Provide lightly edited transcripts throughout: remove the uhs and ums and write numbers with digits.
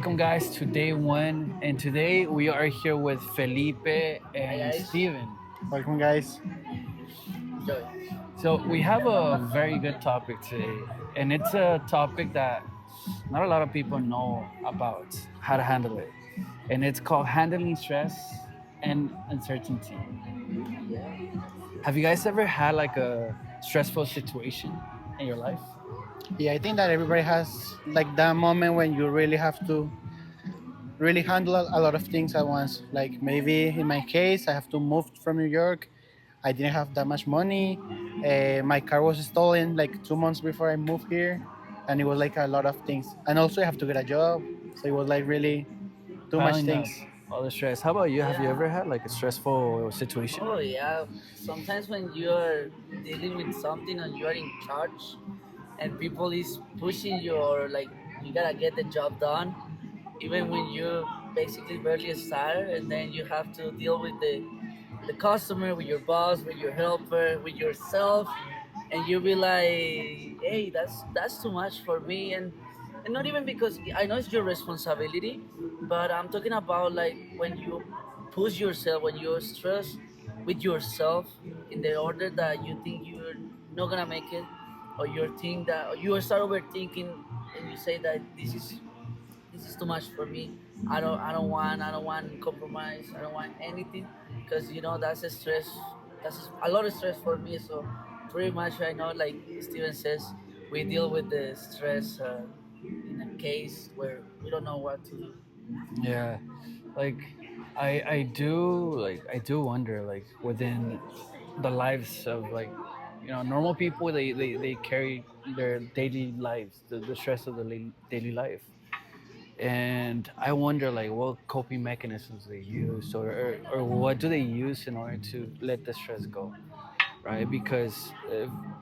Welcome, guys, to day one. And today we are here with Felipe Hi and guys, Steven. Welcome, guys. enjoy. So, we have a very good topic today. And it's a topic that not a lot of people know about how to handle it. And it's called handling stress and uncertainty. Yeah. Have you guys ever had like a stressful situation in your life? Yeah, I think that everybody has like that moment when you really have to really handle a lot of things at once. Like maybe in my case, I have to move from New York. I didn't have that much money. My car was stolen like 2 months before I moved here, and it was like a lot of things. And also, I have to get a job, so it was like really too much Piling up things. all the stress. How about you? Have you Yeah. ever had like a stressful situation? Oh yeah. Sometimes when you're dealing with something and you're in charge and people is pushing you or like you gotta get the job done, even when you basically barely start and then you have to deal with the customer, with your boss, with your helper, with yourself, and you be like, hey, that's too much for me, and not even because I know it's your responsibility, but I'm talking about like when you push yourself, when you're stressed with yourself in the order that you think you're not gonna make it, or you think that or you start overthinking and you say that this is too much for me. I don't want compromise. I don't want anything because that's a stress. That's a lot of stress for me. So pretty much I know, like Steven says, we deal with the stress in a case where we don't know what to do. Yeah, like I do wonder like within the lives of like normal people they carry their daily lives the stress of the daily life, and I wonder like what coping mechanisms they use or what do they use in order to let the stress go, right? Because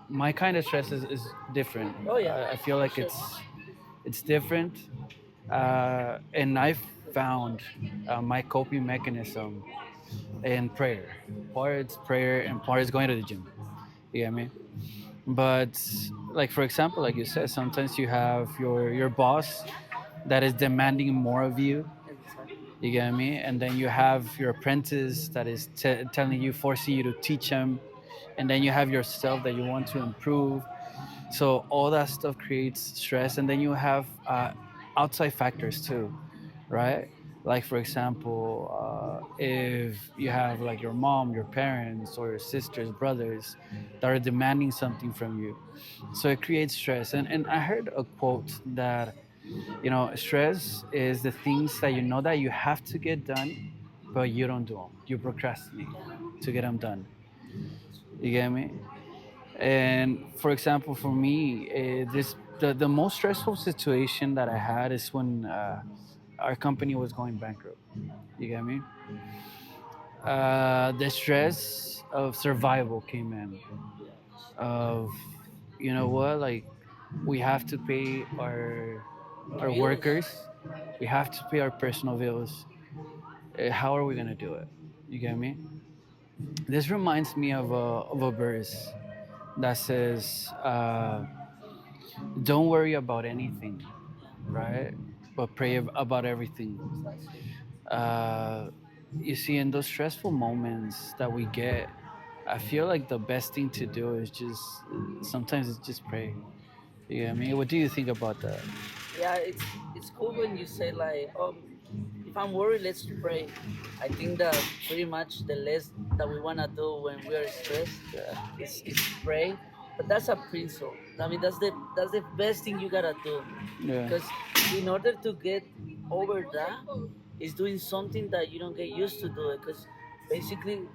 my kind of stress is different. Oh yeah, I feel for like sure. it's different, and I found my coping mechanism in prayer. Part it's prayer, and part is going to the gym. You get me? But like for example, like you said, sometimes you have your boss that is demanding more of you. Exactly. You get me? And then you have your apprentice that is telling you, forcing you to teach him. And then you have yourself that you want to improve. So all that stuff creates stress, and then you have outside factors too, right? Like for example, if you have like your mom, your parents, or your sisters, brothers that are demanding something from you, so it creates stress. And I heard a quote that stress is the things that you know that you have to get done, but you don't do them. You procrastinate to get them done. You get me? And for example, for me, this the most stressful situation that I had is when our company was going bankrupt. You get me? The stress of survival came in. Of what, like we have to pay our Bills. workers, we have to pay our personal bills. How are we gonna do it? You get me? This reminds me of a verse that says, "Don't worry about anything, right? But pray about everything." That's it. Uh, you see, in those stressful moments that we get, I feel like the best thing to do is just sometimes it's just pray. You get me? What do you think about that? Yeah, it's cool when you say like, if I'm worried, let's pray. I think that pretty much the less that we wanna do when we are stressed is pray. But that's a principle. I mean, that's the best thing you gotta do, Yeah. because in order to get over that, is doing something that you don't get used to do it. Because basically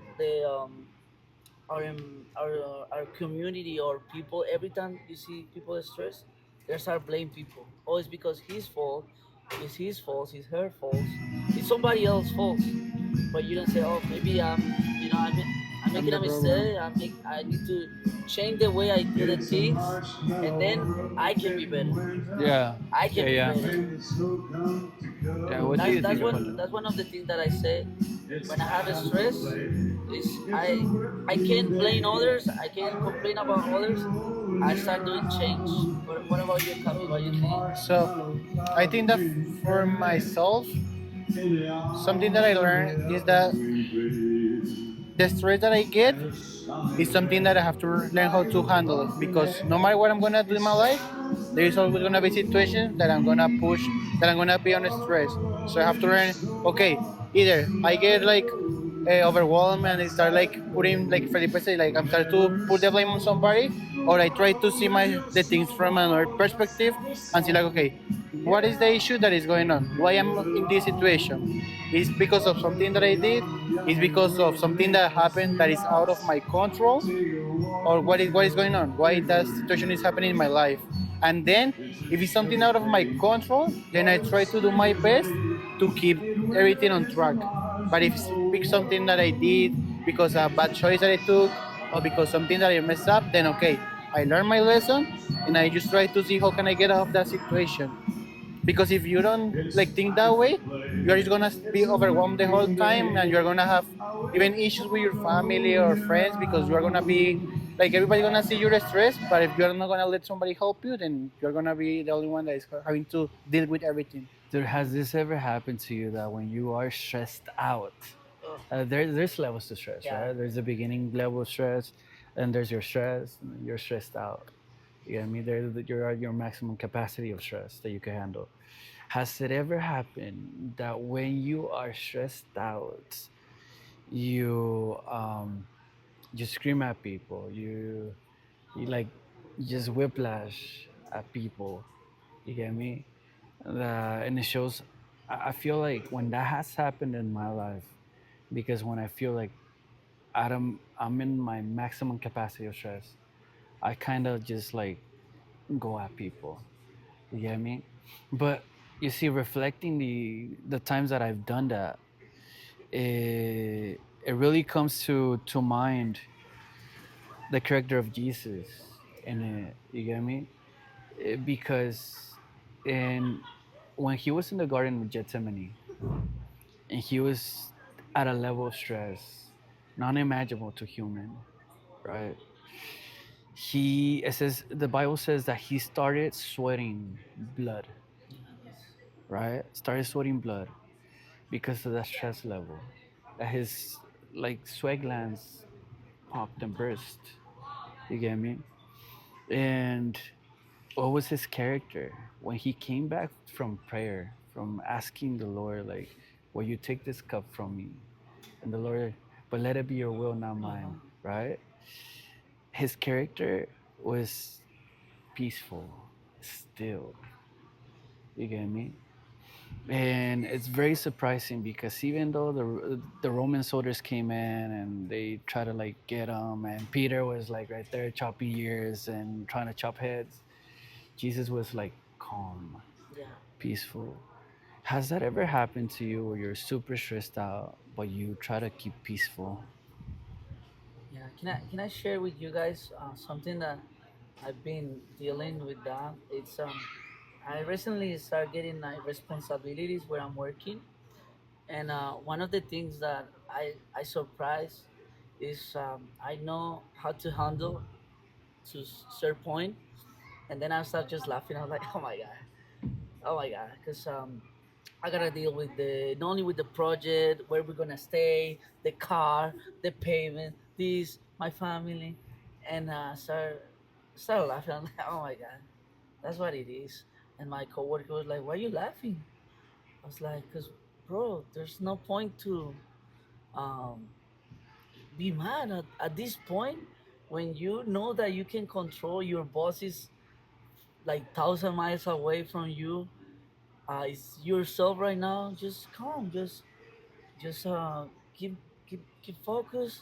our community or people, every time you see people stressed, they start blame people. Oh, it's because his fault, it's his fault, it's her fault, it's somebody else's fault. But you don't say, oh, maybe I'm I'm making the a problem. mistake. I need to change the way I do the It's a things, and then marshmallow I can be better. getting winter. Yeah. I Yeah. can be Yeah. better. When the snow comes to Yeah. cover What do That's you that's think me. about one that? that's one of the things that I say. when I have a stress, is I can't blame others. I can't complain about others. I start doing change. What about you, Capi? What do you think? So I think that for myself, something that I learned is that the stress that I get is something that I have to learn how to handle it, because no matter what I'm gonna do in my life, there is always gonna be situations that I'm gonna push, that I'm gonna be on stress. So I have to learn. Okay, either I get like overwhelmed and I start like putting, like Felipe said, like I'm start to put the blame on somebody, or I try to see the things from another perspective and see like, okay, what is the issue that is going on? Why I'm in this situation? Is because of something that I did? Is because of something that happened that is out of my control? Or what is going on? Why that situation is happening in my life? And then if it's something out of my control, then I try to do my best to keep everything on track. But if it's something that I did because a bad choice that I took, or because something that I messed up, then okay, I learned my lesson and I just try to see how can I get out of that situation. Because if you don't like think that way, you're just gonna be overwhelmed the whole time, and you're gonna have even issues with your family or friends, because you're gonna be like, everybody's gonna see you're stressed, but if you're not gonna let somebody help you, then you're gonna be the only one that is having to deal with everything. Dude, has this ever happened to you that when you are stressed out, there's levels to stress, Yeah, right? There's the beginning level of stress, and there's your stress, and then you're stressed out. You get me? You're at your maximum capacity of stress that you can handle. Has it ever happened that when you are stressed out, you you scream at people, you like just whiplash at people? You get me? And it shows. I feel like when that has happened in my life, because when I feel like I'm in my maximum capacity of stress, I kind of just like go at people. You get me? But you see, reflecting the times that I've done that, it really comes to mind the character of Jesus in it. You get me? Because in when he was in the Garden of Gethsemane, and he was at a level of stress non-imaginable to human, right? It says, the Bible says that he started sweating blood, right? Started sweating blood because of that stress level. That his like sweat glands popped and burst. You get me? And what was his character when he came back from prayer, from asking the Lord, like, will you take this cup from me? And the Lord, but let it be your will, not mine, uh-huh. right? His character was peaceful, still. You get me? And it's very surprising because even though the Roman soldiers came in and they try to like get him, and Peter was like right there chopping ears and trying to chop heads, Jesus was like calm, Yeah, peaceful. Has that ever happened to you where you're super stressed out but you try to keep peaceful? yeah. Can I share with you guys something that I've been dealing with that? It's I recently started getting like responsibilities where I'm working, and one of the things that I surprised is I know how to handle to certain point, and then I start just laughing. I was like, oh my god, because I gotta deal with the not only with the project, where we're gonna stay, the car, the payment, this, my family, and start laughing. I'm like, oh my god, that's what it is. And my coworker was like, why are you laughing? I was like, cause bro, there's no point to um, be mad at this point when you know that you can control your boss is like 1,000 miles away from you. It's yourself right now. Just calm. Just keep focused.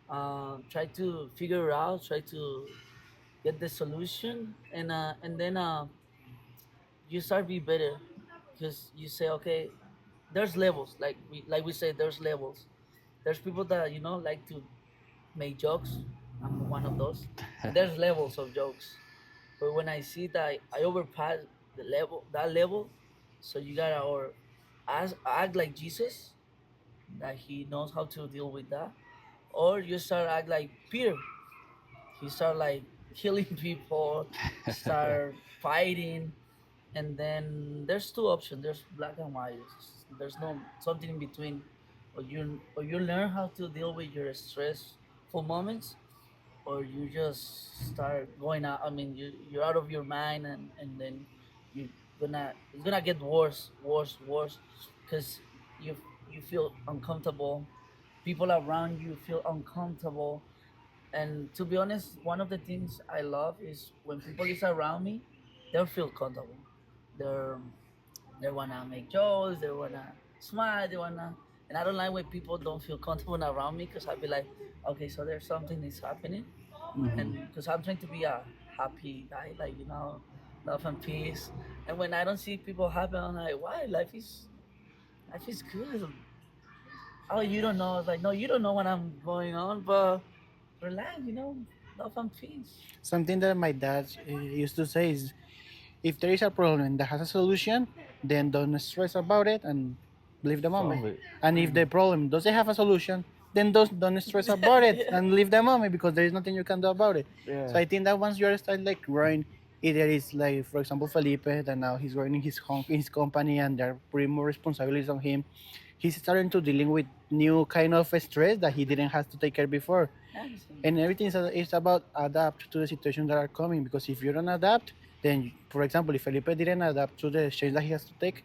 Try to figure it out. Try to get the solution, and then you start be better because you say, okay, there's levels. Like we say, there's levels. There's people that like to make jokes. I'm one of those, and there's levels of jokes. But when I see that I overpass that level, so you gotta or act like Jesus, that he knows how to deal with that, or you start act like Peter. He start like killing people, start fighting, and then there's two options. There's black and white. There's no something in between. Or you learn how to deal with your stressful moments, or you just start going out. I mean, you're out of your mind, and then you gonna it's gonna get worse, worse, worse, because you you feel uncomfortable. People around you feel uncomfortable, and to be honest, one of the things I love is when people is around me, they'll feel comfortable. They're they wanna make jokes, they wanna smile, they wanna. And I don't like when people don't feel comfortable around me because I'll be like, okay, so there's something is happening, Hmm. and because I'm trying to be a happy guy, like love and peace. And when I don't see people happy, I'm like, why? Life is good. Oh, you don't know? It's like, no, you don't know what I'm going on, but relax, love and peace. Something that my dad used to say is, if there is a problem that has a solution, then don't stress about it and leave the moment. Solve it. And if the Hmm. problem doesn't have a solution, then don't stress about it and leave the moment, because there is nothing you can do about it. So Yeah. I think that once you start like growing, either it's like, for example, Felipe, that now he's running his home, his company, and there are pretty more responsibilities on him. He's starting to dealing with new kind of stress that he didn't have to take care before. Understand. And everything is about adapt to the situations that are coming, because if you don't adapt, then, for example, if Felipe didn't adapt to the change that he has to take,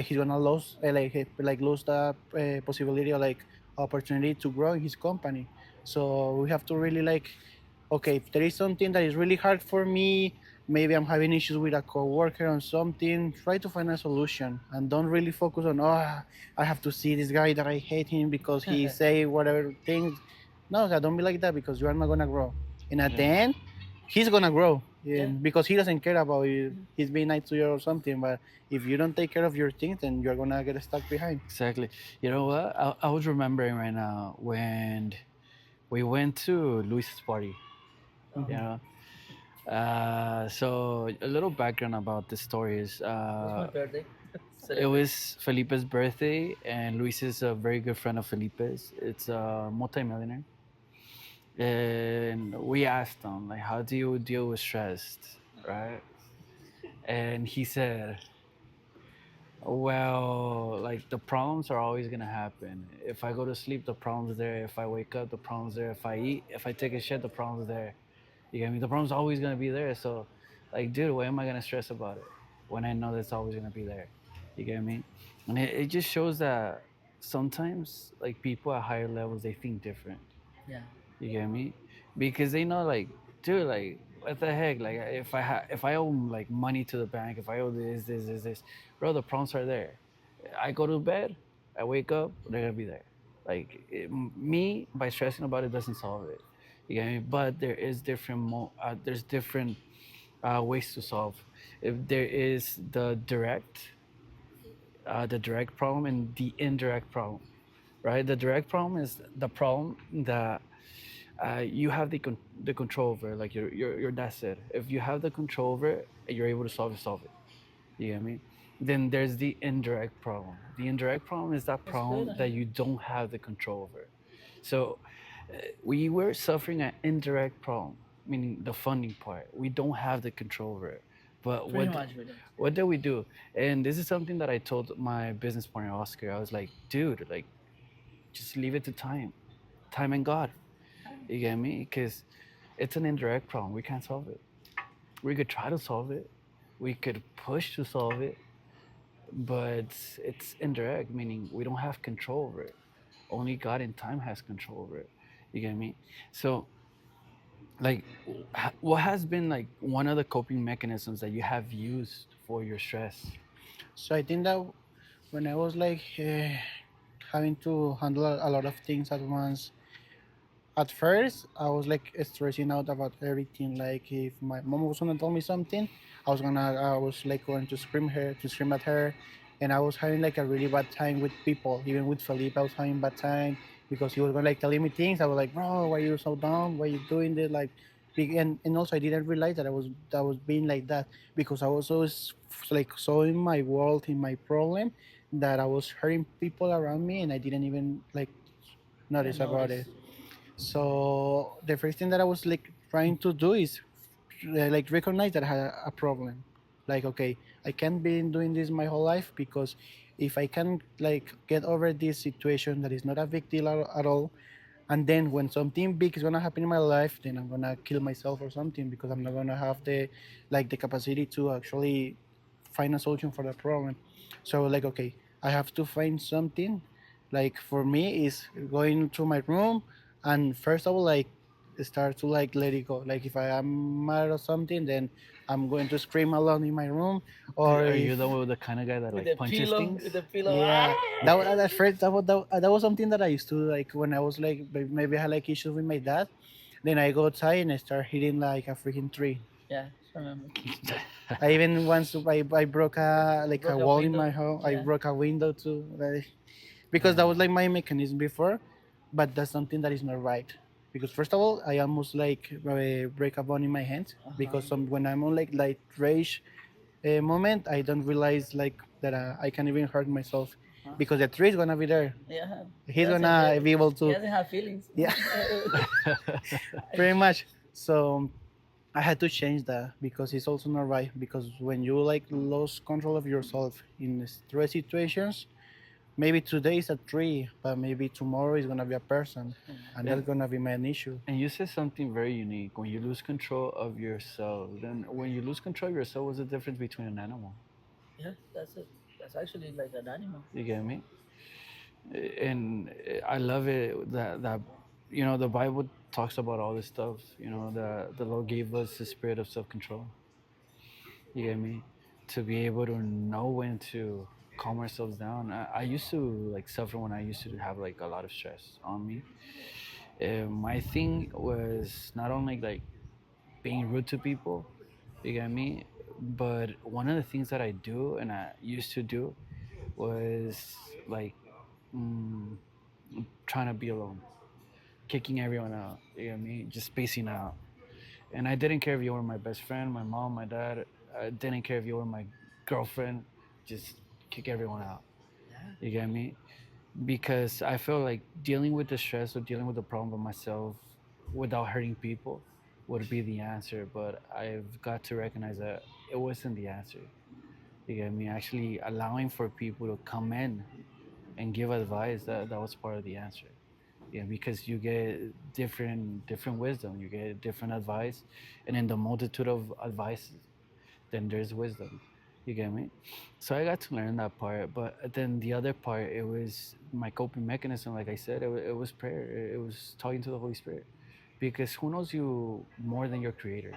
he's gonna lose like lose the possibility, or like opportunity to grow in his company. So we have to really like, okay, if there is something that is really hard for me, maybe I'm having issues with a coworker on something, try to find a solution and don't really focus on, oh, I have to see this guy that I hate him because he say whatever things. No, don't be like that, because you are not gonna grow. And at the Yeah. end, he's gonna grow, Yeah. because he doesn't care about you. He's being nice to you or something. But if you don't take care of your things, then you're gonna get stuck behind. Exactly. You know what? I was remembering right now when we went to Luis's party. Oh, You know, so a little background about the story is it was my birthday it celebration. was Felipe's birthday, and Luis is a very good friend of Felipe's. It's a multimillionaire, and we asked him like, "How do you deal with stress?" Right? And he said, well, like the problems are always gonna happen. If I go to sleep, the problem's there. If I wake up, the problem's there. If I eat, if I take a shit, the problem's there. You get me? The problem's always gonna be there. So, like, dude, why am I gonna stress about it when I know that's always gonna be there? You get me? And it just shows that sometimes, like, people at higher levels, they think different. Yeah. You get me? Because they know, like, dude, like, what the heck? Like, if I owe like money to the bank, if I owe this, bro, the problems are there. I go to bed, I wake up, they're gonna be there. Like me, by stressing about it doesn't solve it. You get me? But there is there's different ways to solve. If there is the direct problem and the indirect problem, right? The direct problem is the problem that you have the control over, like your that's it. If you have the control over it, you're able to solve it. You get me? Then there's the indirect problem. The indirect problem is that That's good. problem that you don't have the control over. So we were suffering an indirect problem, meaning the funding part. We don't have the control over it. But Pretty much with it. what did we do? And this is something that I told my business partner Oscar. I was like, dude, like just leave it to time and God. You get me? Because it's an indirect problem. We can't solve it. We could try to solve it. We could push to solve it, but it's indirect, meaning we don't have control over it. Only God in time has control over it. You get me? So, like, what has been like one of the coping mechanisms that you have used for your stress? So I think that when I was like having to handle a lot of things at once, at first I was like stressing out about everything. Like if my mom was gonna tell me something, I was like going to scream at her, and I was having like a really bad time with people. Even with Felipe, I was having bad time because he was gonna like telling me things. I was like, bro, why are you so dumb? Why are you doing this? Like, and also I didn't realize that I was being like that, because I was so like so in my world, in my problem, that I was hurting people around me and I didn't even like Even notice about notice. it. So the first thing that I was like trying to do is like recognize that I had a problem. Like, okay, I can't be doing this my whole life, because if I can like get over this situation that is not a big deal at all, and then when something big is gonna happen in my life, then I'm gonna kill myself or something, because I'm not gonna have the like the capacity to actually find a solution for that problem. So like, okay, I have to find something. Like for me is going to my room, and first I will like start to like let it go. Like if I am mad or something, then I'm going to scream alone in my room. Or Are if you the kind of guy that With like the punches pillow, things? with the pillow. yeah, Ah! that was at first that was something that I used to like when I was like maybe I had like issues with my dad. Then I go outside and I start hitting like a freaking tree. Yeah, I remember. I even once I broke a You like a broke a wall in my window. house. I Yeah. broke a window too, like, because that Yeah. was like my mechanism before. But that's something that is not right. Because first of all, I almost like break a bone in my hand, Uh huh. because when I'm on like rage moment, I don't realize like that I can even hurt myself, Uh-huh. because the tree is gonna be there. Yeah. He He's doesn't. gonna be able He to, doesn't have feelings. yeah, pretty much. So I had to change that, because it's also not right. Because when you like lose control of yourself in stress situations, maybe today is a tree, but maybe tomorrow is gonna be a person, and that's and gonna be my issue. and you said something very unique. When you lose control of yourself, then when you lose control of yourself, what's the difference between an animal? Yeah, that's it. That's actually like an animal. You get me? And I love it that the Bible talks about all this stuff. The Lord gave us the spirit of self control. You get me? To be able to know when to calm ourselves down. I used to like suffer when I used to have like a lot of stress on me. My thing was not only like being rude to people, you get me, but one of the things that I do and I used to do was like mm, trying to be alone, kicking everyone out. You get me? Just spacing out. And I didn't care if you were my best friend, my mom, my dad. I didn't care if you were my girlfriend. Just kick everyone out. Yeah. You get me? Because I feel like dealing with the stress or dealing with the problem by myself without hurting people would be the answer. But I've got to recognize that it wasn't the answer. You get me? Actually allowing for people to come in and give advice, that was part of the answer. Yeah, because you get different wisdom, you get different advice, and in the multitude of advice, then there's wisdom. You get me? So I got to learn that part, but then the other part, it was my coping mechanism. Like I said, it was prayer. It was talking to the Holy Spirit, because who knows you more than your Creator?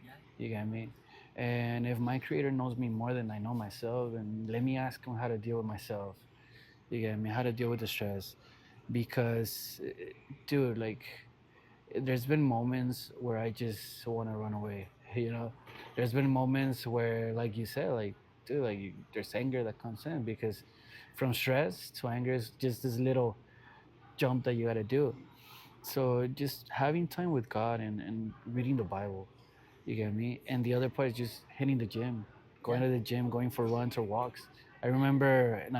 Yeah. You get me? And if my Creator knows me more than I know myself, and let me ask Him how to deal with myself. You get me? How to deal with the stress? Because, dude, like there's been moments where I just want to run away. There's been moments where, like you said, like dude, like there's anger that comes in because from stress to anger is just this little jump that you got to do. So just having time with God and reading the Bible, you get me. And the other part is just hitting the gym, going Yeah. to the gym, going for runs or walks. I remember, and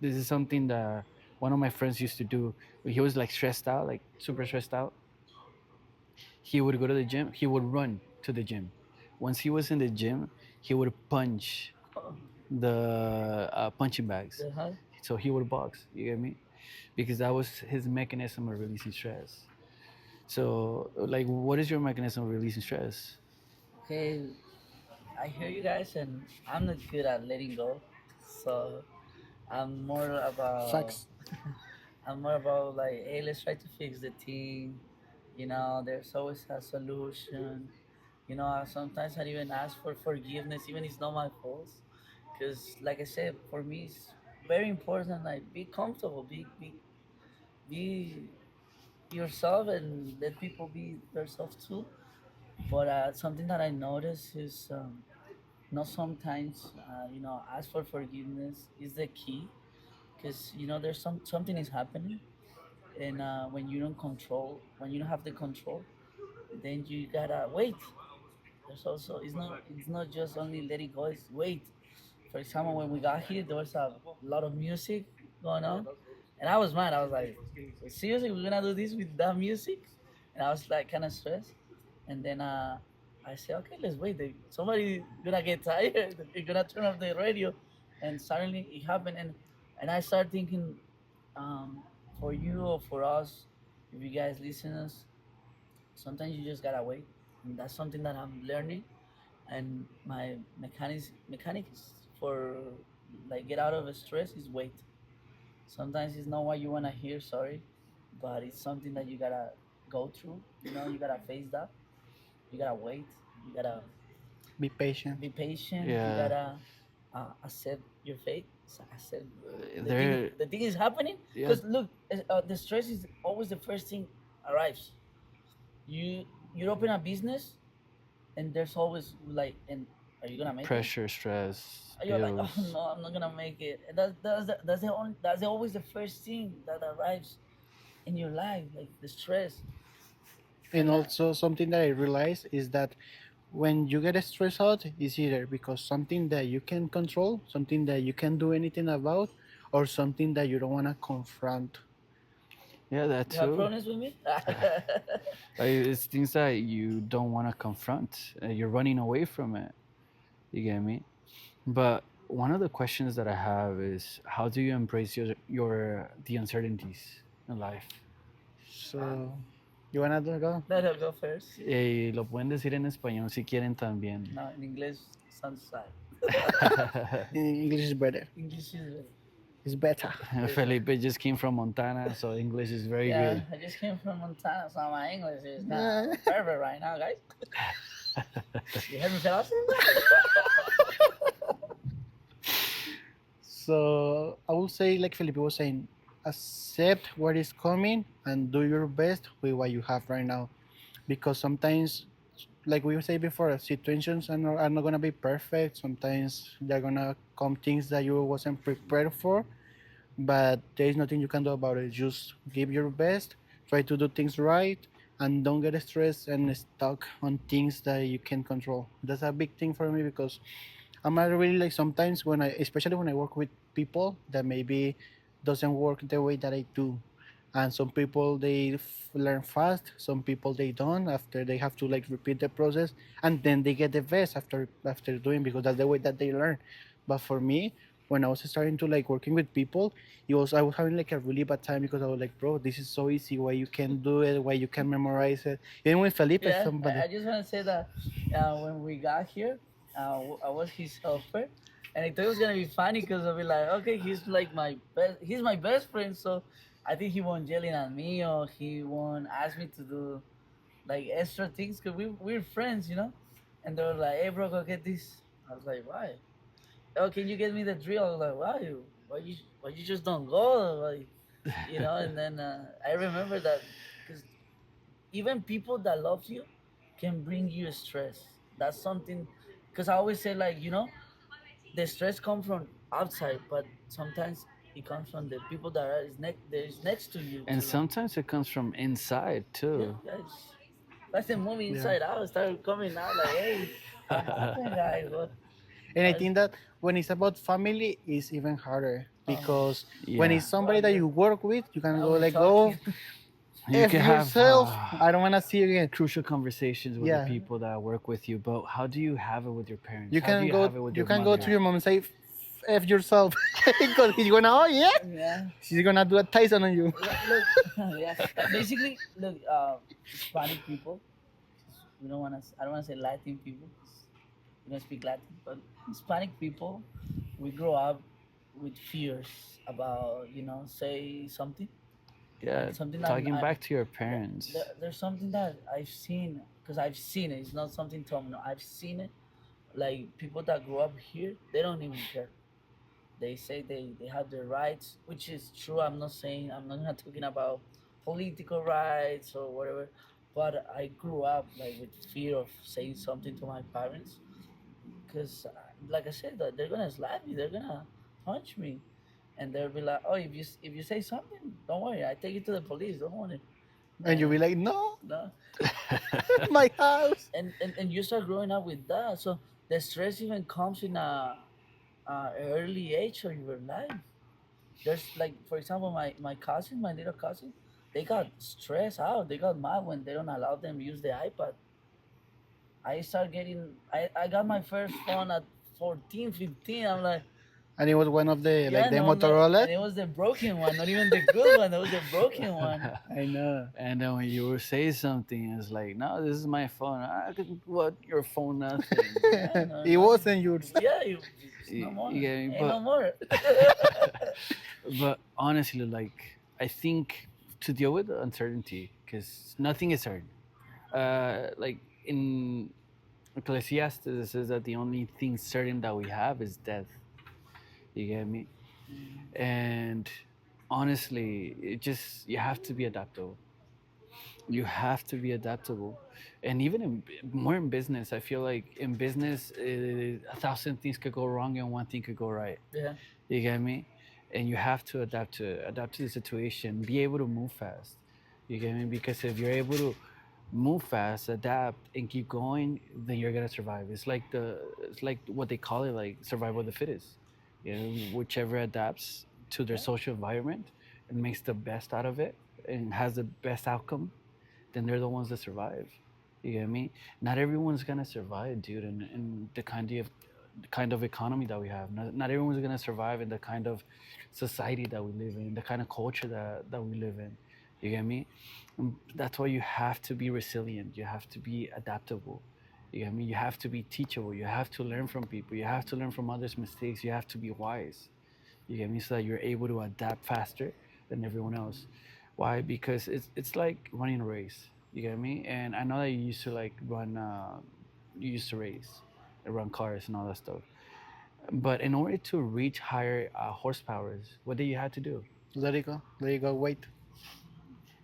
this is something that one of my friends used to do. When he was like stressed out, like super stressed out, he would go to the gym, he would run to the gym. Once he was in the gym, he would punch Oh, the punching bags. the hell? So he would box, you get me? Because that was his mechanism of releasing stress. So, like, what is your mechanism of releasing stress? Okay, I hear you guys, and I'm not good at letting go. So I'm more about Facts. I'm more about like, hey, let's try to fix the thing. There's always a solution. Sometimes I even ask for forgiveness, even it's not my fault. Because, like I said, for me, it's very important. Like, be comfortable, be yourself, and let people be themselves too. But something that I notice is, not sometimes, ask for forgiveness is the key. Because there's something is happening, and when you don't have the control, then you gotta wait. There's also, it's not just only let it go, it's wait for example, when we got here, there was a lot of music going on, and I was mad. I was like, seriously, we're gonna do this with that music? And I was like, kind of stressed. And then I said, okay, let's wait. Somebody gonna get tired. They're gonna turn off the radio, and suddenly it happened. And I started thinking, for you or for us, if you guys listeners, sometimes you just gotta wait, and that's something that I'm learning. And my mechanics for like get out of stress is wait. Sometimes it's not what you want to hear, sorry, but it's something that you gotta go through. You gotta face that. You gotta wait. You gotta Be patient. be patient. You Yeah, gotta accept your fate. Accept there. the thing is happening. Yeah, Because look, the stress is always the first thing arrives. You open a business, and there's always like, and are you gonna make it? pressure, stress, You're like, oh bills. no, I'm not gonna make it. And that's always the first thing that arrives in your life, like the stress. And And also something that I realized is that when you get stressed out, it's either because something that you can control, something that you can do anything about, or something that you don't want to confront. Yeah, that you have too. problems with me? Like, it's things that you don't want to confront. You're running away from it. You get me? But one of the questions that I have is, how do you embrace your the uncertainties in life? So, you wanna go? Let her go first. Lo pueden decir en español si quieren también. No, in English sounds sad. English is better. English is better. It's better. Felipe just came from Montana, so English is very Yeah, good. I just came from Montana, so my English is kind of perfect right now, guys. You heard me, fellas? So I will say, like Felipe was saying, accept what is coming and do your best with what you have right now. Because sometimes, like we said before, situations are not gonna be perfect. Sometimes they're gonna come things that you wasn't prepared for, but there is nothing you can do about it. Just give your best, try to do things right, and don't get stressed and stuck on things that you can control. That's a big thing for me because I'm not really like sometimes when especially when I work with people that maybe doesn't work the way that I do. And some people they learn fast, some people they don't. After they have to like repeat the process, and then they get the best after doing because that's the way that they learn. But for me, when I was starting to like working with people, I was having like a really bad time because I was like, bro, this is so easy. Why you can do it? Why you can memorize it? Even with Felipe, Yeah, somebody. I just want to say that when we got here, I was his helper, and I thought it was gonna be funny because I'll be like, okay, he's my best friend, so I think he won't yelling at me or he won't ask me to do like extra things because we're friends. And they were like, hey, bro, go get this. I was like, why? Oh, can you get me the drill? I was like, why you just don't go? And then I remember that because even people that love you can bring you stress. That's something because I always say like the stress comes from outside, but sometimes it comes from the people that is next to you And too. sometimes it comes from inside Yeah, too. guys. That's the movie Yeah. Inside Out started coming out like, hey, what happened, guys? And I What's think that when it's about family, it's even harder oh, because when Yeah, it's somebody that you work with, you can now go we're like, go talking. you f can have yourself. I don't wanna see you again. crucial conversations with the Yeah, people that work with you. But how do you have it with your parents? you How do can you go. have it with You your can go to mother? your mom and say, "F yourself," because he's gonna. Oh yeah, Yeah. she's gonna do a Tyson on you. Look, yeah. Basically, look, Hispanic people. We don't want to. I don't want to say Latin people. 'Cause we don't speak Latin, but Hispanic people, we grow up with fears about say something Yeah, and something that talking back to your yeah, parents. there's something that I've seen because I've seen it. It's not something Tom. No, I've seen it. Like people that grow up here, they don't even care. They say they have their rights, which is true. I'm not talking about political rights or whatever. But I grew up like with fear of saying something to my parents because, like I said, that they're gonna slap me, they're gonna punch me, and they'll be like, "Oh, if you say something, don't worry, I take you to the police. Don't worry." And you'll And be like, no, no, my house. and you start growing up with that, so the stress even comes in a early age of your life. There's like, for example, my cousin, my little cousin, they got stressed out. They got mad when they don't allow them use the iPad. I got my first phone at 14, 15. I'm like, And it was one of the yeah, like the no, no, Motorola. and it was the broken one, not even the good one. It was the broken one. I know. And then when you will say something, it's like, no, this is my phone. I could what your phone nothing. Yeah, no, It no, wasn't yours. yeah, it's no You more. get me? Ain't no But more. but honestly, like I think to deal with the uncertainty, because nothing is certain. Like in Ecclesiastes, it says that the only thing certain that we have is death. You get me? And honestly, it just you have to be adaptable. You have to be adaptable, and even more in business, I feel like in business, 1,000 things could go wrong and one thing could go right. Yeah, You get me? And you have to adapt to the situation, be able to move fast. You get me? Because if you're able to move fast, adapt, and keep going, then you're gonna survive. It's like what they call it, like survival of the fittest. You know, whichever adapts to their yeah, social environment and makes the best out of it and has the best outcome, then they're the ones that survive. You get me? Not everyone's gonna survive, dude, in the kind of economy that we have. Not everyone's gonna survive in the kind of society that we live in, the kind of culture that we live in. You get me? That's why you have to be resilient. You have to be adaptable. You get me? You have to be teachable. You have to learn from people. You have to learn from others' mistakes. You have to be wise. You get me? So that you're able to adapt faster than everyone else. Why? Because it's like running a race. You get me? And I know that you used to like run. You used to race, and run cars and all that stuff. But in order to reach higher horsepowers, what did you have to do? Let it go. Let it go. Wait.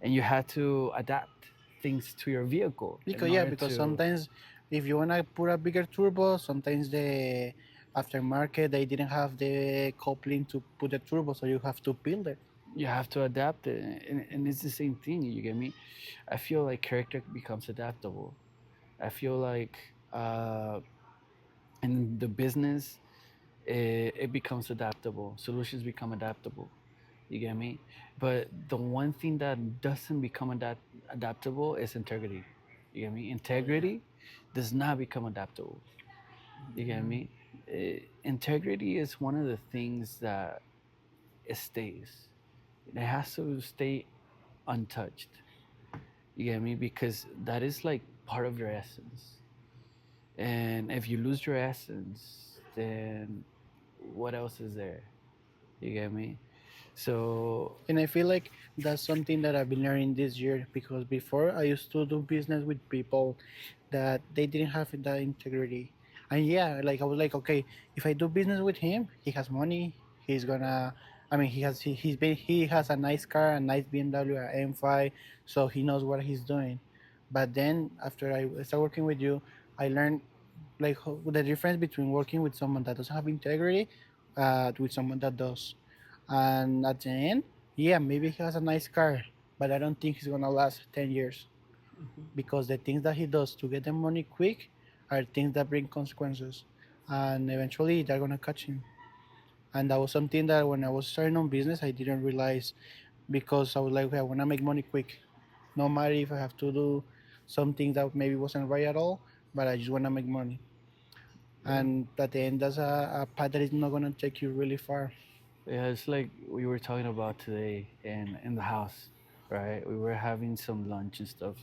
And you had to adapt things to your vehicle in Because yeah, order because to. sometimes if you wanna put a bigger turbo, sometimes the aftermarket they didn't have the coupling to put the turbo, so you have to build it. You have to adapt it, and it's the same thing. You get me? I feel like character becomes adaptable. I feel like in the business, it becomes adaptable. Solutions become adaptable. You get me? But the one thing that doesn't become adaptable is integrity. You get me? oh yeah. Integrity does not become adaptable. You get me? Integrity is one of the things that it stays. It has to stay untouched. You get me? Because that is like part of your essence. And if you lose your essence, then what else is there? You get me? So And I feel like that's something that I've been learning this year because before I used to do business with people that they didn't have that integrity. And yeah, like I was like, okay, if I do business with him, he has money, he's gonna I mean he has a nice car, a nice BMW, a M5, so he knows what he's doing. But then after I started working with you, I learned like the difference between working with someone that doesn't have integrity with someone that does. And at the end, yeah, maybe he has a nice car, but I don't think he's gonna last 10 years because the things that he does to get the money quick are things that bring consequences, and eventually they're gonna catch him. And that was something that when I was starting on business, I didn't realize because I was like, okay, I wanna make money quick, no matter if I have to do something that maybe wasn't right at all, but I just wanna make money. yeah, And at the end, that's a path that is not gonna take you really far. yeah, it's like we were talking about today in the house, right? We were having some lunch and stuff,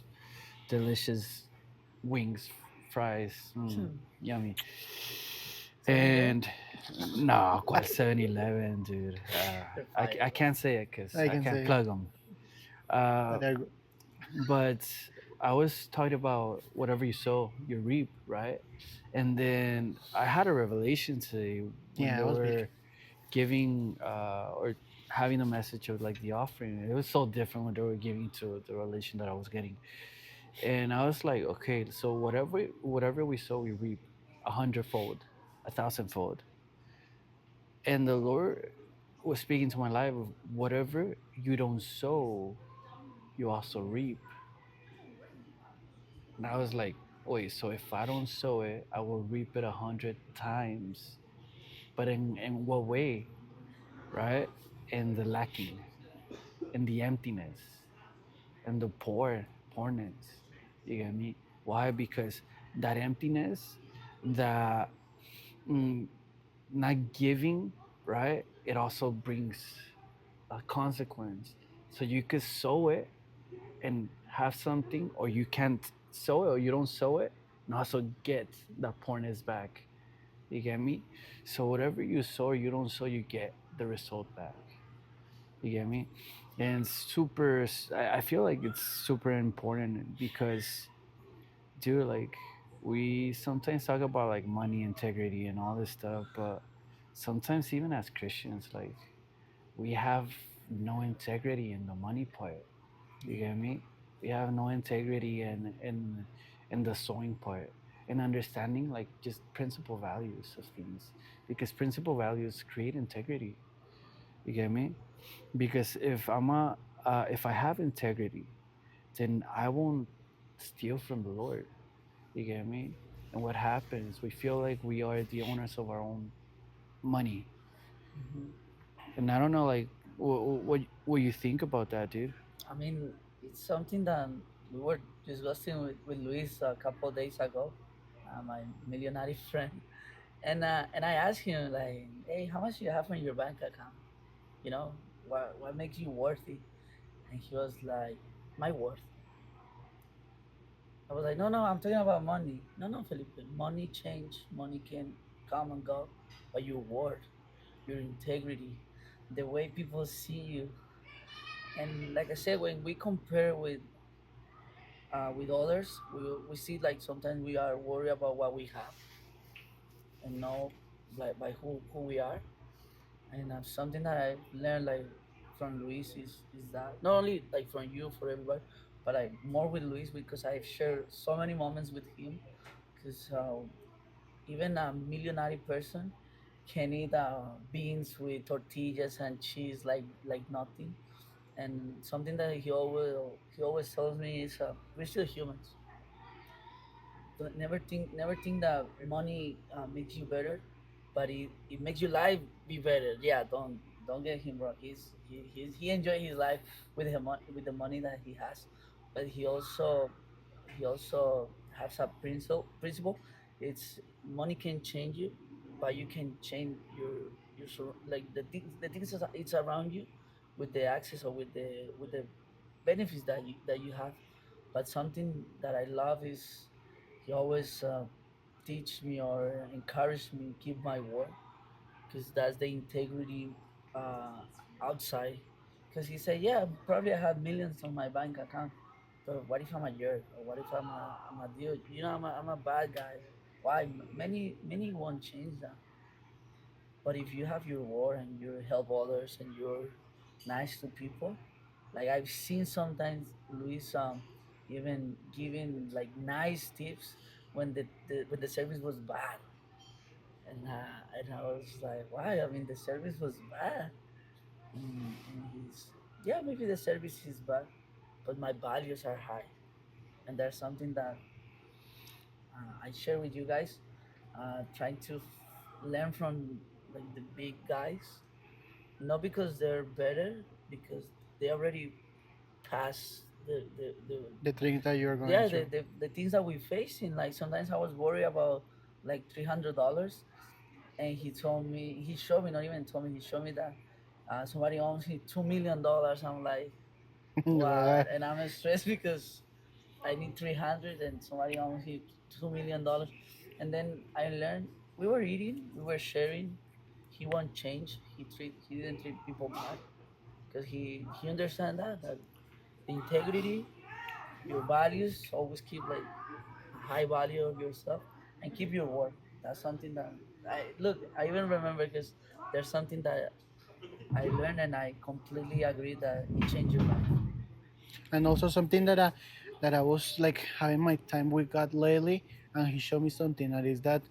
delicious wings, fries, yummy. 7-Eleven. And no, quite 7-Eleven, dude. They're I fire. can't say it because I I can can't say, plug them. Uh, but they're but I was talking about whatever you sow, you reap, right? And then I had a revelation today when yeah, they it was big. were giving or having a message of like the offering. It was so different when they were giving to the relation that I was getting. And I was like, okay, so whatever we sow, we reap 100-fold, 1,000-fold. And the Lord was speaking to my life of whatever you don't sow, you also reap. And I was like, wait, so if I don't sow it, I will reap it 100 times. but in what way, right? In the lacking, in the emptiness, and the poorness. You get me? Why? Because that emptiness, that mm, not giving, right? It also brings a consequence. So you could sow it and have something, or you can't sow it, or you don't sow it, and also get that poorness back. You get me? So whatever you sow or you don't sow, you get the result back. You get me? And I feel like it's super important because, dude, like, we sometimes talk about like money, integrity, and all this stuff, but sometimes even as Christians, like, we have no integrity in the money part. You Yeah. get me? We have no integrity in the sewing part, and understanding like just principal values of things, because principal values create integrity. You get me? Because if I have integrity, then I won't steal from the Lord. You get me? And what happens? We feel like we are the owners of our own money, Hmm. and I don't know, like, what you think about that, dude. I mean, it's something that we were discussing with Luis a couple of days ago, my millionaire friend, and I asked him like, "Hey, how much do you have in your bank account? You know, what makes you worthy?" And he was like, "My worth." I was like, "No, no, I'm talking about money. No, no, Felipe, money change, money can come and go, but your worth, your integrity, the way people see you, and like I said, when we compare with others, we see like sometimes we are worried about what we have and know like by who we are. And something that I've learned like from Luis is that not only like from you for everybody, but like more with Luis because I've shared so many moments with him. Because even a millionaire person can eat beans with tortillas and cheese like nothing. And something that he always tells me is we're still humans. Never think that money makes you better, but it makes your life be better. Yeah, don't get him wrong. He enjoy his life with the money that he has, but he also has a principle. It's money can change you, but you can change like the things that it's around you with the access or with the benefits that you have. But something that I love is he always teach me or encourage me keep my word because that's the integrity uh, outside. Because he said, yeah, probably I have millions on my bank account, but what if I'm a jerk or what if I'm a dude? I'm a bad guy. Why? Many won't change that. But if you have your word and you help others and you're nice to people, like I've seen sometimes Luis even giving like nice tips when the service was bad, and I was like, why? I mean, the service was bad, and he's yeah, maybe the service is bad, but my values are high, and there's something that I share with you guys, trying to learn from like the big guys, not because they're better, because they already passed the The things that you're going yeah through. the things that we facing. Like sometimes I was worried about like $300, and he showed me, not even told me, he showed me that somebody owns him $2 million. I'm like, Well, what? And I'm stressed because I need 300 and somebody owns him $2 million. And then I learned we were eating, we were sharing. He won't change. He didn't treat people bad because he understand that the integrity, your values, always keep like a high value of yourself and keep your word. That's something that I look. I even remember because there's something that I learned and I completely agree that it changed your life. and also something that I was like having my time with God lately, and He showed me something that is that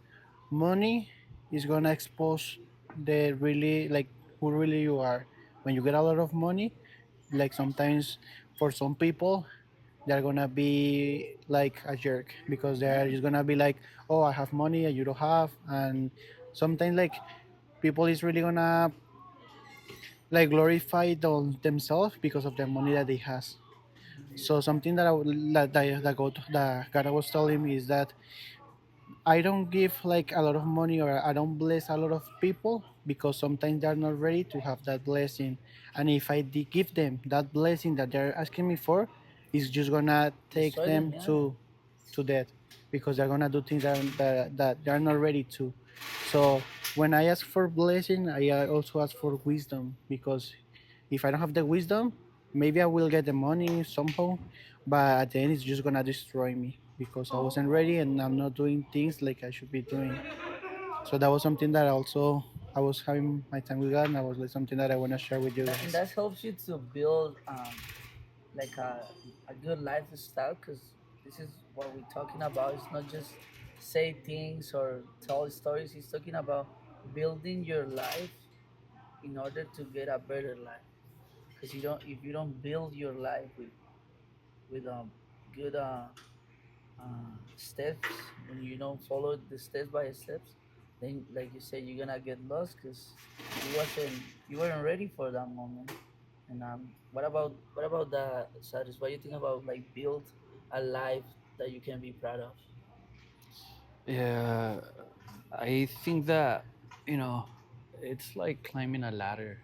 money is gonna expose the really like who really you are. When you get a lot of money, like sometimes for some people they're gonna be like a jerk because they're Yeah. just gonna be like, oh, I have money and you don't have, and sometimes like people is really gonna like glorify themselves because of the money that they has. So something that God was telling me is that I don't give like a lot of money, or I don't bless a lot of people because sometimes they're not ready to have that blessing. And if I give them that blessing that they're asking me for, it's just gonna take Destroy them, them yeah. to death, because they're gonna do things that they're not ready to. So when I ask for blessing, I also ask for wisdom, because if I don't have the wisdom, maybe I will get the money somehow, but at the end it's just gonna destroy me because I wasn't ready and I'm not doing things like I should be doing. So that was something that also I was having my time with God, and that was like something that I want to share with you And guys. that helps you to build like a good lifestyle, because this is what we're talking about. It's not just say things or tell stories. He's talking about building your life in order to get a better life. Because you don't, if you don't build your life with good steps, when you don't follow the steps by steps, then like you said, you're gonna get lost because you weren't ready for that moment. And what about that, Cyrus? What do you think about like build a life that you can be proud of? Yeah, I think that, you know, it's like climbing a ladder.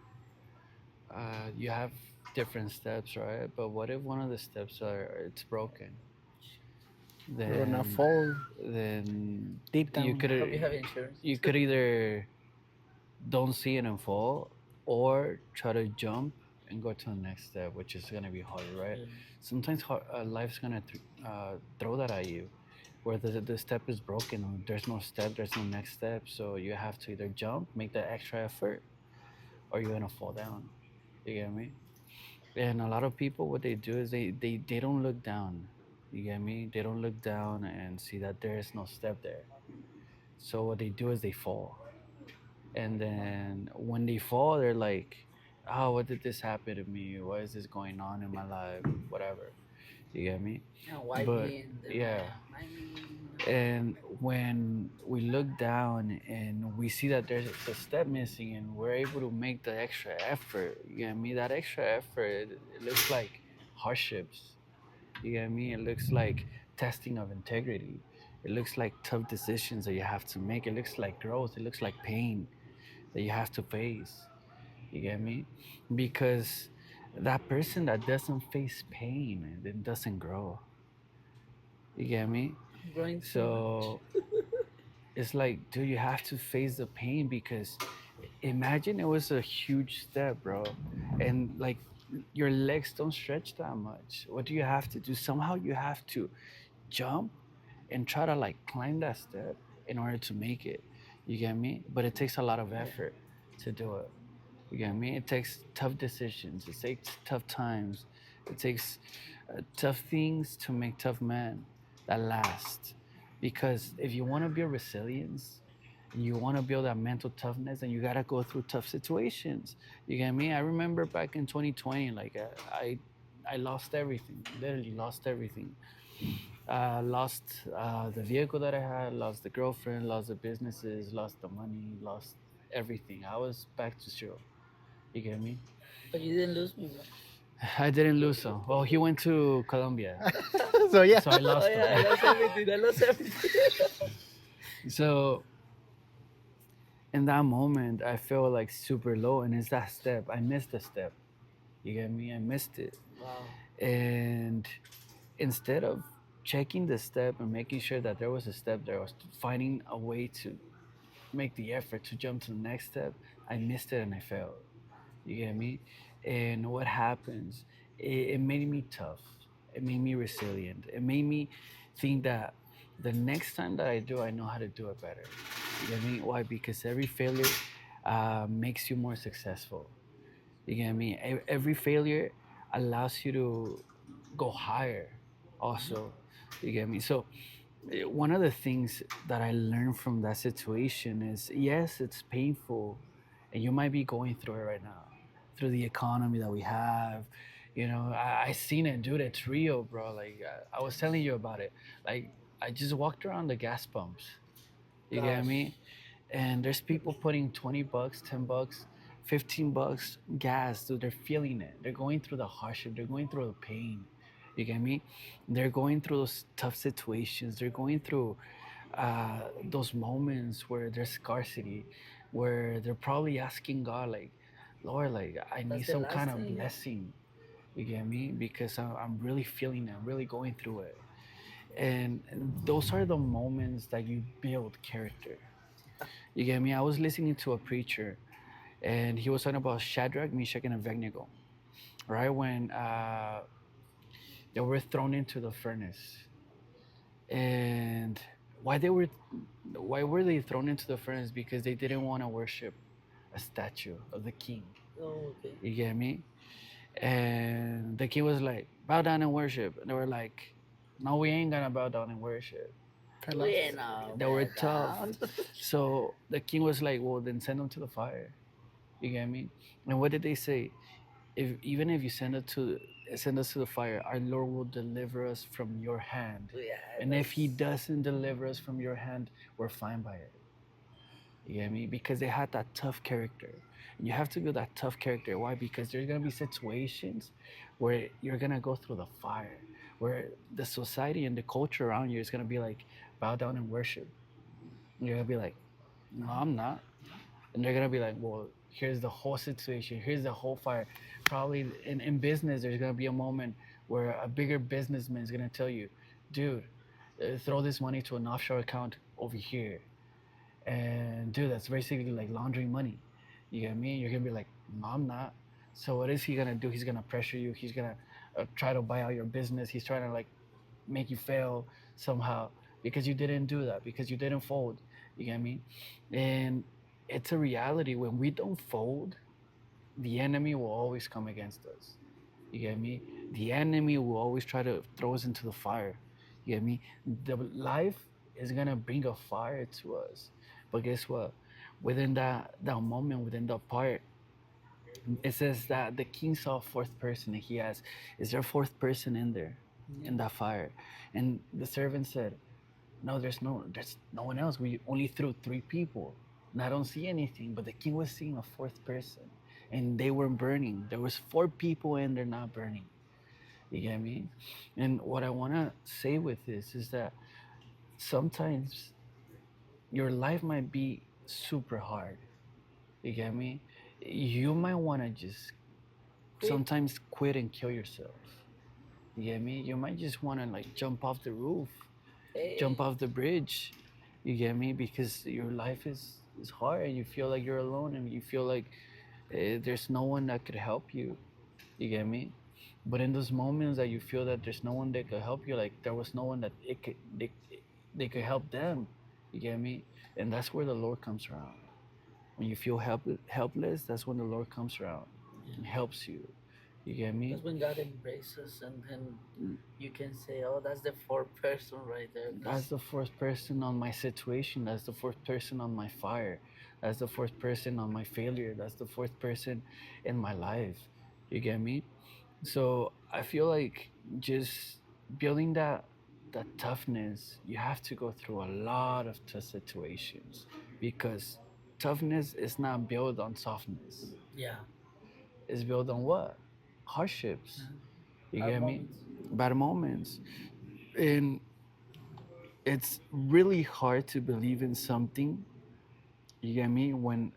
You have different steps, right? But what if one of the steps are it's broken? We're gonna Then fall then deep you down. could Hope you have insurance. either don't see it and fall, or try to jump and go to the next step, which is gonna be hard, right? Yeah. Sometimes life's gonna throw that at you, where the step is broken, or there's no step, there's no next step, so you have to either jump, make that extra effort, or you're gonna fall down. You get me? And a lot of people, what they do is they don't look down. You get me? They don't look down and see that there is no step there. So what they do is they fall, and then when they fall, they're like, "Oh, what did this happen to me? What is this going on in my life? Whatever." You get me? And why But me and the yeah, man? Why me? and when we look down and we see that there's a step missing, and we're able to make the extra effort, you get me? That extra effort, it looks like hardships. You get me? It looks like testing of integrity. It looks like tough decisions that you have to make. It looks like growth. It looks like pain that you have to face. You get me? Because that person that doesn't face pain then doesn't grow. You get me? I'm growing too much. So it's like, dude, you have to face the pain, because imagine it was a huge step, bro, and like your legs don't stretch that much. What do you have to do? Somehow you have to jump and try to like climb that step in order to make it. You get me? But it takes a lot of Yeah. effort to do it. You get me? It takes tough decisions. It takes tough times. It takes tough things to make tough men that last. Because if you want to build resilience, and you want to build that mental toughness, then you gotta go through tough situations. You get me? I remember back in 2020, like I lost everything. Literally lost everything. Lost the vehicle that I had, lost the girlfriend, lost the businesses, lost the money, lost everything. I was back to zero. You get me? But you didn't lose me, bro. I didn't lose him. Well, he went to Colombia, So yeah, so I Oh lost him. yeah, I lost everything. I lost everything. So in that moment, I feel like super low, and it's that step. I missed the step. You get me? I missed it, Wow. and instead of checking the step and making sure that there was a step there, I was finding a way to make the effort to jump to the next step. I missed it and I failed. You get me? And what happens? It made me tough. It made me resilient. It made me think that the next time that I do, I know how to do it better. You get me? Why? Because every failure makes you more successful. You get me? Every failure allows you to go higher. Also, you get me? So one of the things that I learned from that situation is, yes, it's painful, and you might be going through it right now, through the economy that we have. You know, I seen it, dude. It's real, bro. Like I was telling you about it. Like I just walked around the gas pumps. You get Gosh. me? And there's people putting $20, $10, $15 gas, dude. They're feeling it. They're going through the hardship. They're going through the pain. You get me? They're going through those tough situations. They're going through those moments where there's scarcity, where they're probably asking God, like, Lord, like, I need That's the some last kind of thing. blessing. You get me? Because I'm really feeling it. I'm really going through it. And those are the moments that you build character. You get me? I was listening to a preacher, and he was talking about Shadrach, Meshach, and Abednego, right? When they were thrown into the furnace, and why they were, why were they thrown into the furnace? Because they didn't want to worship a statue of the king. Oh, okay. You get me? And the king was like, bow down and worship. And they were like, no, we ain't gonna bow down and worship. Fell off. We know They were better tough. down. So the king was like, well, then send them to the fire. You get me? And what did they say? If even if you send us to the fire, our Lord will deliver us from your hand. Yeah, And if He that's doesn't deliver us from your hand, we're fine by it. You get me? Because they had that tough character. And you have to build that tough character. Why? Because there's gonna be situations where you're gonna go through the fire, where the society and the culture around you is gonna be like, bow down and worship. And you're gonna be like, no, I'm not. And they're gonna be like, well, here's the whole situation, here's the whole fire. Probably in business, there's gonna be a moment where a bigger businessman is gonna tell you, dude, throw this money to an offshore account over here. And dude, that's basically like laundering money. You get me? You're gonna be like, no, I'm not. So what is he gonna do? He's gonna pressure you. He's gonna try to buy out your business. He's trying to like make you fail somehow because you didn't do that, because you didn't fold. You get me? And it's a reality. When we don't fold, the enemy will always come against us. You get me? The enemy will always try to throw us into the fire. You get me? The life is gonna bring a fire to us. But guess what? Within that moment, within that part, it says that the king saw a fourth person, and he asked, is there a fourth person in there? In that fire? And the servant said, no, there's no one else. We only threw three people. And I don't see anything. But the king was seeing a fourth person. And they were burning. There was four people and they're not burning. You get me? And what I wanna say with this is that sometimes your life might be super hard. You get me? You might wanna just quit. sometimes quit and kill yourself. You get me? You might just wanna like jump off the roof, Hey, jump off the bridge. You get me? Because your life is hard and you feel like you're alone and you feel like there's no one that could help you. You get me? But in those moments that you feel that there's no one that could help you, like there was no one that they could help them. You get me? And that's where the Lord comes around. When you feel helpless, that's when the Lord comes around yeah. and helps you. You get me? That's when God embraces, and then you can say, "Oh, that's the fourth person right there." That's Because the fourth person on my situation. That's the fourth person on my fire. That's the fourth person on my failure. That's the fourth person in my life. You get me? So I feel like just building that toughness, you have to go through a lot of tough situations because toughness is not built on softness. yeah, It's built on what? Hardships. You hard get me? moments. Bad moments. And it's really hard to believe in something, you get me, when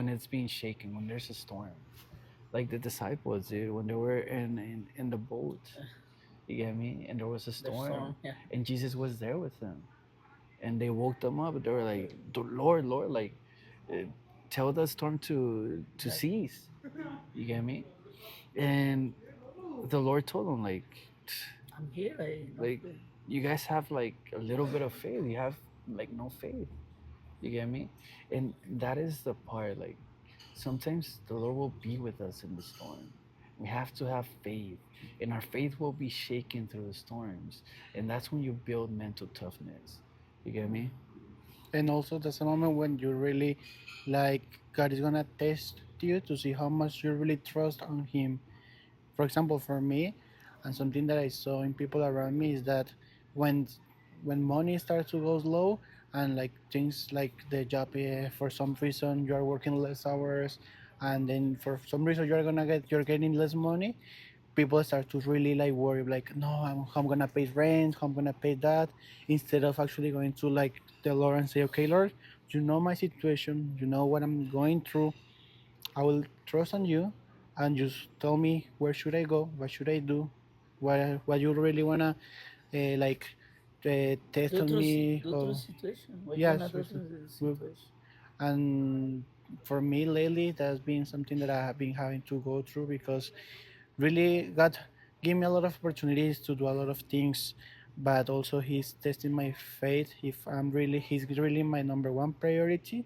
it's being shaken, when there's a storm. Like the disciples did when they were in the boat. You get me? And there was a There's storm, some, yeah, and Jesus was there with them, and they woke them up. They were like, Lord, Lord, like, uh, tell the storm to like cease." You get me? And the Lord told them, I'm here. I no like, fear. you guys have like a little bit of faith. You have like no faith. You get me? And that is the part. Like, sometimes the Lord will be with us in the storm. We have to have faith, and our faith will be shaken through the storms. And that's when you build mental toughness. You get me? And also, that's a moment when you really, like, God is gonna test you to see how much you really trust on Him. For example, for me, and something that I saw in people around me is that when when money starts to go slow, and like things like the job, for some reason you are working less hours, and then for some reason you're getting less money, people start to really like worry, like, no, I'm gonna pay rent, how I'm gonna pay that, instead of actually going to like the Lord and say, okay, Lord, you know my situation, you know what I'm going through, I will trust on you, and just tell me where should I go, what should I do, what you really wanna, like, test on me, Do through or situation. What you yes, wanna do through the with- situation? and for me lately that's been something that I have been having to go through, because really God gave me a lot of opportunities to do a lot of things, but also He's testing my faith, if He's really my number one priority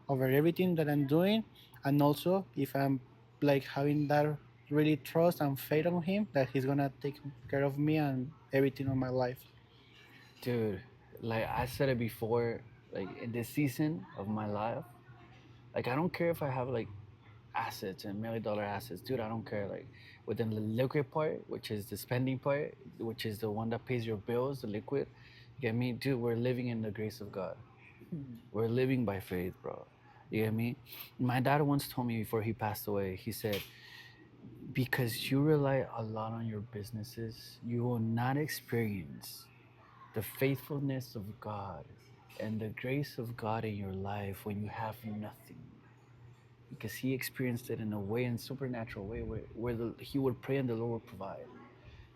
over everything that I'm doing, and also if I'm like having that really trust and faith on Him that He's gonna take care of me and everything on my life. Dude, like I said it before, like in this season of my life, like I don't care if I have like assets and $1 million assets, dude. I don't care. Like within the liquid part, which is the spending part, which is the one that pays your bills, the liquid. You get me, dude. We're living in the grace of God. We're living by faith, bro. You get me? My dad once told me before he passed away. He said, "Because you rely a lot on your businesses, you will not experience the faithfulness of God and the grace of God in your life when you have nothing." Because he experienced it in a way, in supernatural way, he would pray and the Lord would provide.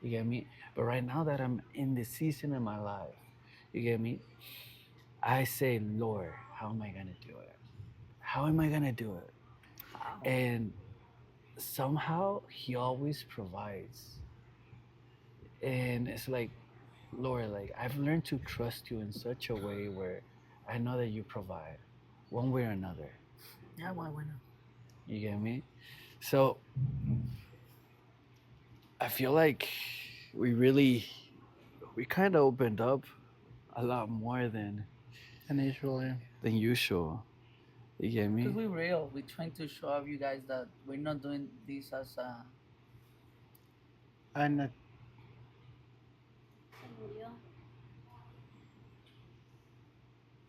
You get me? But right now that I'm in this season in my life, you get me? I say, Lord, how am I gonna do it? How am I gonna do it? How? And somehow he always provides. And it's like, Lord, like I've learned to trust you in such a way where I know that you provide one way or another. Yeah, why not? You get me? So I feel like we really we kind of opened up a lot more And usually, than usual. You get Because me? we're real. We're trying to show up you guys that we're not doing this as a. and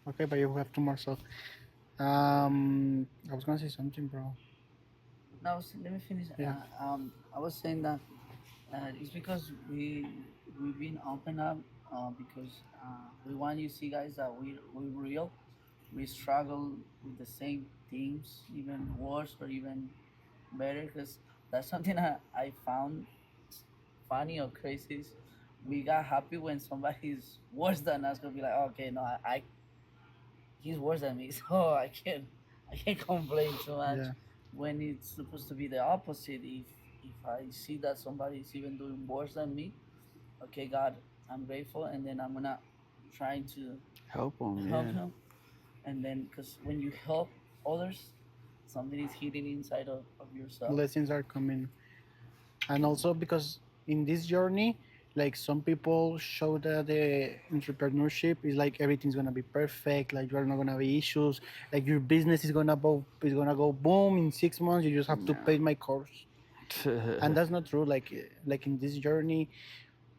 okay, but you have two more, so I was gonna say something, bro. No, let me finish. Yeah. I was saying that it's because we've been open up because we want you to see guys that we're real. We struggle with the same things, even worse or even better. Because that's something I found funny or crazy. Is we got happy when somebody's worse than us. Gonna be like, okay, no, he's worse than me, so I can't complain too much. Yeah. When it's supposed to be the opposite. If I see that somebody's even doing worse than me, okay, God, I'm grateful, and then I'm gonna try to Help them, help yeah. him, and then because when you help others, something is hidden inside of yourself. Blessings are coming, and also because in this journey, like some people show that the entrepreneurship is like everything's gonna be perfect, like you're not gonna be issues, like your business is gonna go boom in 6 months. You just have to pay my course, and that's not true. Like in this journey,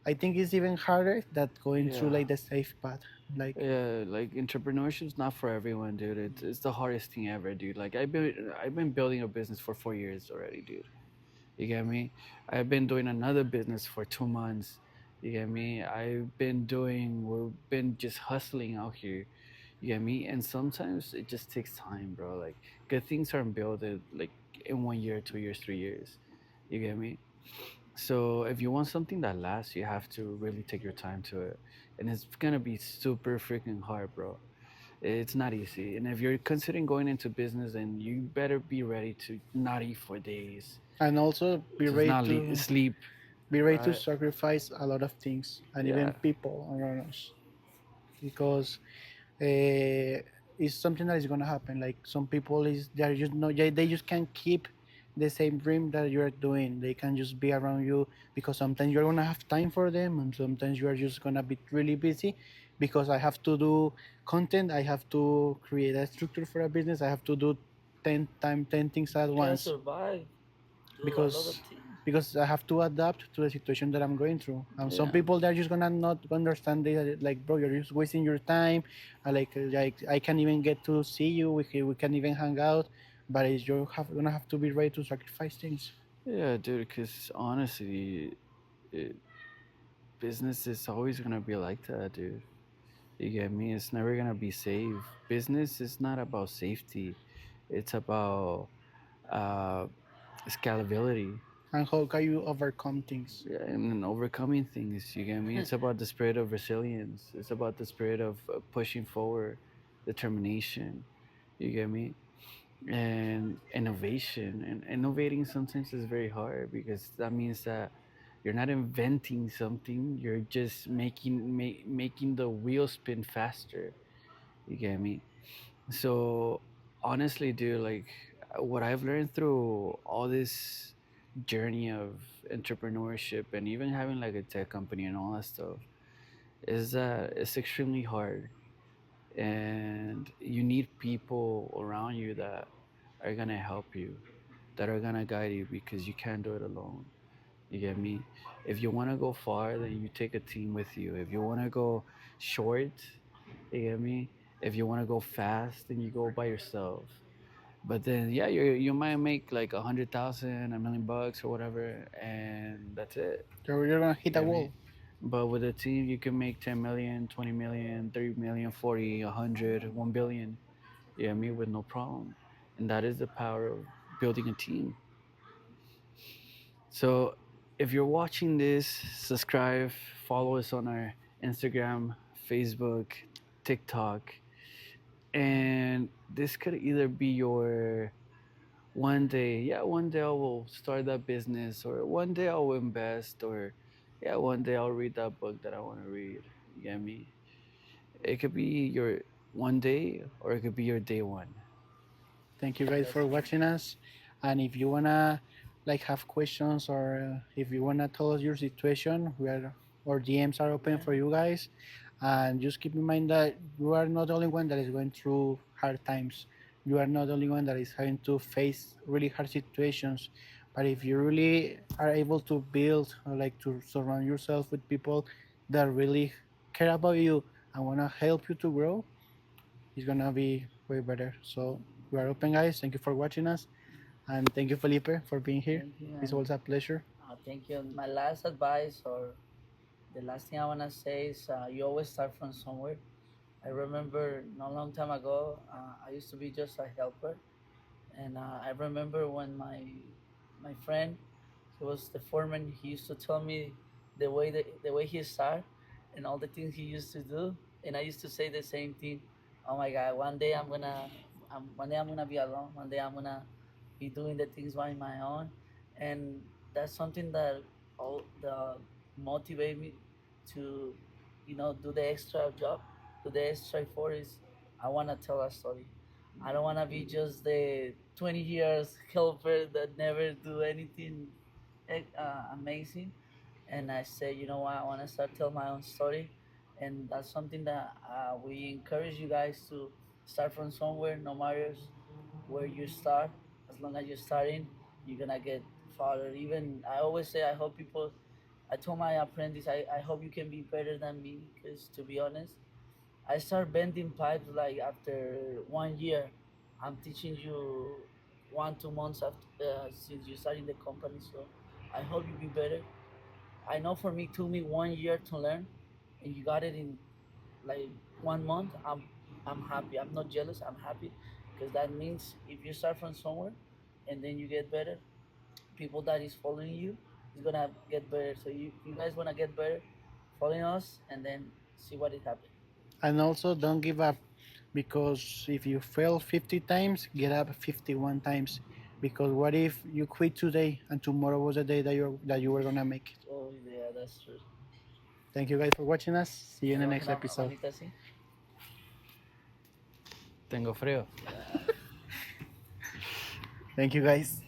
I think it's even harder that going through Yeah. like the safe path. Like, Yeah, like entrepreneurship's not for everyone, dude. It's the hardest thing ever, dude. Like I've been building a business for 4 years already, dude. You get me? I've been doing another business for 2 months. You get me? We've been just hustling out here. You get me? And sometimes it just takes time, bro. Like good things aren't built like in 1 year, 2 years, 3 years. You get me? So if you want something that lasts, you have to really take your time to it. And it's gonna be super freaking hard, bro. It's not easy. And if you're considering going into business, then you better be ready to not eat for days, and also just not sleep, be ready to right? sacrifice a lot of things and even Yeah. people around us, because uh, it's something that is gonna happen. Like some people is they're just no, they just can't keep the same dream that you're doing. They can just be around you because sometimes you're gonna have time for them, and sometimes you are just gonna be really busy. Because I have to do content, I have to create a structure for a business, I have to do 10 things at You gotta once. survive, do a lot of Because things. because I have to adapt to the situation that I'm going through. And some Yeah. people they're just gonna not understand it, like, bro, you're just wasting your time. Like I can't even get to see you. We can't even hang out. But gonna have to be ready to sacrifice things. Yeah, dude, because honestly, it, business is always going to be like that, dude. You get me? It's never going to be safe. Business is not about safety, it's about uh, scalability. And how can you overcome things? Yeah, and overcoming things. You get me? It's about the spirit of resilience. It's about the spirit of pushing forward, determination. You get me? And innovation. And innovating sometimes is very hard because that means that you're not inventing something. You're just making the wheel spin faster. You get me? So honestly, dude, like what I've learned through all this journey of entrepreneurship and even having like a tech company and all that stuff is that it's extremely hard, and you need people around you that are gonna help you, that are gonna guide you because you can't do it alone. You get me? If you want to go far, then you take a team with you. If you want to go short, you get me? If you want to go fast, then you go by yourself. But then, yeah, you might make like 100,000, $1 million or whatever, and that's it. You're gonna hit You a get me? wall. But with a team, you can make 10 million, 20 million, 30 million, 40, 100, 1 billion. You get me? With no problem. And that is the power of building a team. So if you're watching this, subscribe, follow us on our Instagram, Facebook, TikTok, and this could either be your one day, yeah, one day I will start that business, or one day I'll invest, or yeah, one day I'll read that book that I want to read. You get me? It could be your one day, or it could be your day one. Thank you guys That's for true. watching us. And if you wanna like have questions or if you wanna tell us your situation, we are our DMs are open Yeah. for you guys. And just keep in mind that you are not the only one that is going through hard times. You are not the only one that is having to face really hard situations. But if you really are able to build or like to surround yourself with people that really care about you and wanna help you to grow, it's gonna be way better. So we are open, guys. Thank you for watching us, and thank you, Felipe, for being here. Thank you. It's And always a pleasure. thank you. My last advice, or the last thing I want to say, is you always start from somewhere. I remember not a long time ago, I used to be just a helper. And I remember when my friend, he was the foreman. He used to tell me the way he started and all the things he used to do, and I used to say the same thing. Oh my God! One day I'm gonna be alone. One day I'm gonna be doing the things by my own, and that's something that all the motivate me to, do the extra job, do the extra effort. Is I wanna tell a story. I don't want to be just the 20 years helper that never do anything amazing. And I say, you know what, I want to start tell my own story, and that's something that we encourage you guys to start from somewhere, no matter where you start. As long as you're starting, you're gonna get farther. Even I always say, I hope people. I told my apprentice, I hope you can be better than me, because to be honest, I start bending pipes like after 1 year. I'm teaching you 1 2 months after since you starting the company. So I hope you be better. I know for me it took me 1 year to learn, and you got it in like 1 month. I'm happy. I'm not jealous. I'm happy, because that means if you start from somewhere, and then you get better, people that is following you is gonna get better. So you guys wanna get better, following us, and then see what it happens. And also, don't give up, because if you fail 50 times, get up 51 times. Because what if you quit today and tomorrow was the day that you were gonna make it? Oh yeah, that's true. Thank you guys for watching us. See you in the Levanta next una episode. manita así. Tengo frío. Yeah. Thank you guys.